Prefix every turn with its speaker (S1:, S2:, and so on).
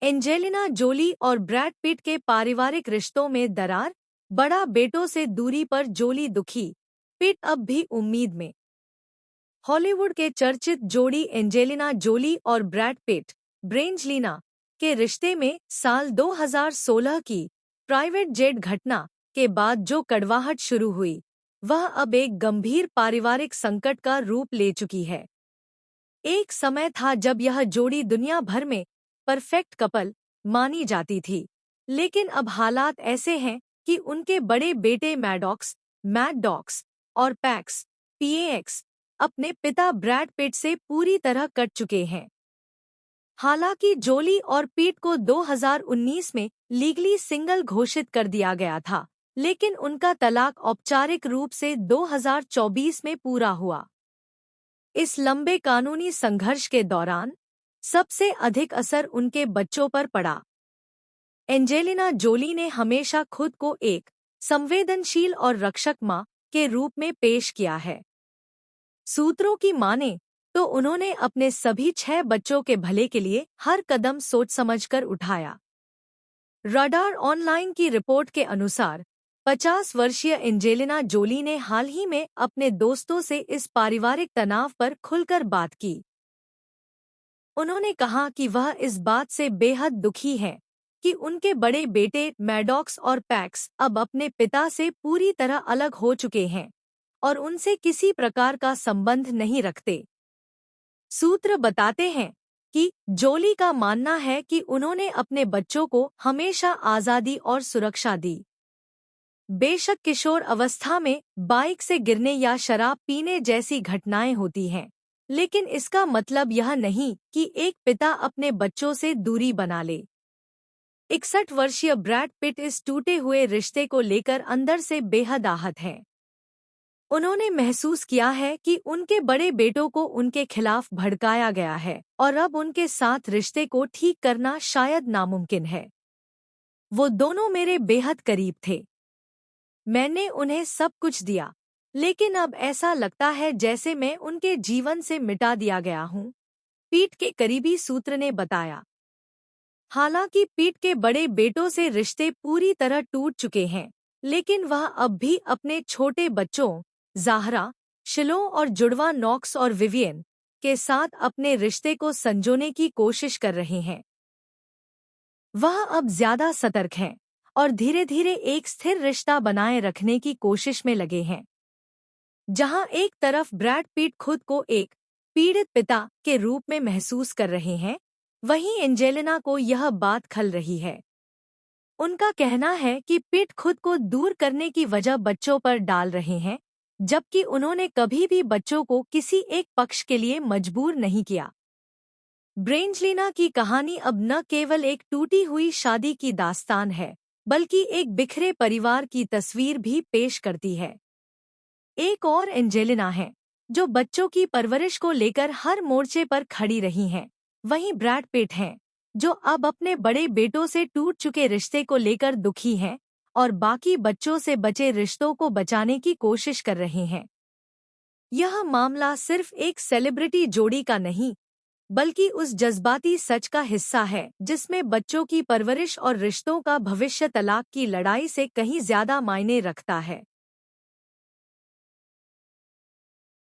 S1: Angelina Jolie और Brad Pitt के पारिवारिक रिश्तों में दरार, बड़ा बेटों से दूरी पर जोली दुखी, पिट अब भी उम्मीद में। हॉलीवुड के चर्चित जोड़ी एंजेलिना जोली और ब्रैड पिट, ब्रेंजलिना के रिश्ते में साल 2016 की प्राइवेट जेट घटना के बाद जो कड़वाहट शुरू हुई, वह अब एक गंभीर पारिवारिक संकट का रूप ले चुकी है। एक समय था जब यह जोड़ी दुनिया भर में परफेक्ट कपल मानी जाती थी, लेकिन अब हालात ऐसे हैं कि उनके बड़े बेटे मैड डॉक्स और पीएक्स अपने पिता ब्रैड पिट से पूरी तरह कट चुके हैं। हालांकि जोली और पिट को 2019 में लीगली सिंगल घोषित कर दिया गया था, लेकिन उनका तलाक औपचारिक रूप से 2024 में पूरा हुआ। इस लंबे कानूनी संघर्ष के दौरान सबसे अधिक असर उनके बच्चों पर पड़ा। एंजेलिना जोली ने हमेशा खुद को एक संवेदनशील और रक्षक मां के रूप में पेश किया है। सूत्रों की माने तो उन्होंने अपने सभी 6 बच्चों के भले के लिए हर कदम सोच समझकर उठाया। रडार ऑनलाइन की रिपोर्ट के अनुसार 50 वर्षीय एंजेलिना जोली ने हाल ही में अपने दोस्तों से इस पारिवारिक तनाव पर खुलकर बात की। उन्होंने कहा कि वह इस बात से बेहद दुखी हैं कि उनके बड़े बेटे मैडॉक्स और पैक्स अब अपने पिता से पूरी तरह अलग हो चुके हैं और उनसे किसी प्रकार का संबंध नहीं रखते। सूत्र बताते हैं कि जोली का मानना है कि उन्होंने अपने बच्चों को हमेशा आज़ादी और सुरक्षा दी। बेशक किशोर अवस्था में बाइक से गिरने या शराब पीने जैसी घटनाएं होती हैं, लेकिन इसका मतलब यह नहीं कि एक पिता अपने बच्चों से दूरी बना ले। 61 वर्षीय ब्रैड पिट इस टूटे हुए रिश्ते को लेकर अंदर से बेहद आहत हैं। उन्होंने महसूस किया है कि उनके बड़े बेटों को उनके खिलाफ भड़काया गया है और अब उनके साथ रिश्ते को ठीक करना शायद नामुमकिन है। वो दोनों मेरे बेहद करीब थे। मैंने उन्हें सब कुछ दिया, लेकिन अब ऐसा लगता है जैसे मैं उनके जीवन से मिटा दिया गया हूँ, पीट के करीबी सूत्र ने बताया। हालांकि पीट के बड़े बेटों से रिश्ते पूरी तरह टूट चुके हैं, लेकिन वह अब भी अपने छोटे बच्चों ज़ाहरा, शिलो और जुड़वा नॉक्स और विवियन के साथ अपने रिश्ते को संजोने की कोशिश कर रहे हैं। वह अब ज्यादा सतर्क हैं और धीरे धीरे एक स्थिर रिश्ता बनाए रखने की कोशिश में लगे हैं। जहां एक तरफ ब्रैड पिट खुद को एक पीड़ित पिता के रूप में महसूस कर रहे हैं, वहीं एंजेलिना को यह बात खल रही है। उनका कहना है कि पिट खुद को दूर करने की वजह बच्चों पर डाल रहे हैं, जबकि उन्होंने कभी भी बच्चों को किसी एक पक्ष के लिए मजबूर नहीं किया। ब्रेंजलिना की कहानी अब न केवल एक टूटी हुई शादी की दास्तान है, बल्कि एक बिखरे परिवार की तस्वीर भी पेश करती है। एक और एंजेलिना है जो बच्चों की परवरिश को लेकर हर मोर्चे पर खड़ी रही हैं। वहीं ब्रैड पिट हैं जो अब अपने बड़े बेटों से टूट चुके रिश्ते को लेकर दुखी हैं और बाकी बच्चों से बचे रिश्तों को बचाने की कोशिश कर रहे हैं। यह मामला सिर्फ एक सेलिब्रिटी जोड़ी का नहीं, बल्कि उस जज्बाती सच का हिस्सा है जिसमें बच्चों की परवरिश और रिश्तों का भविष्य तलाक की लड़ाई से कहीं ज्यादा मायने रखता है।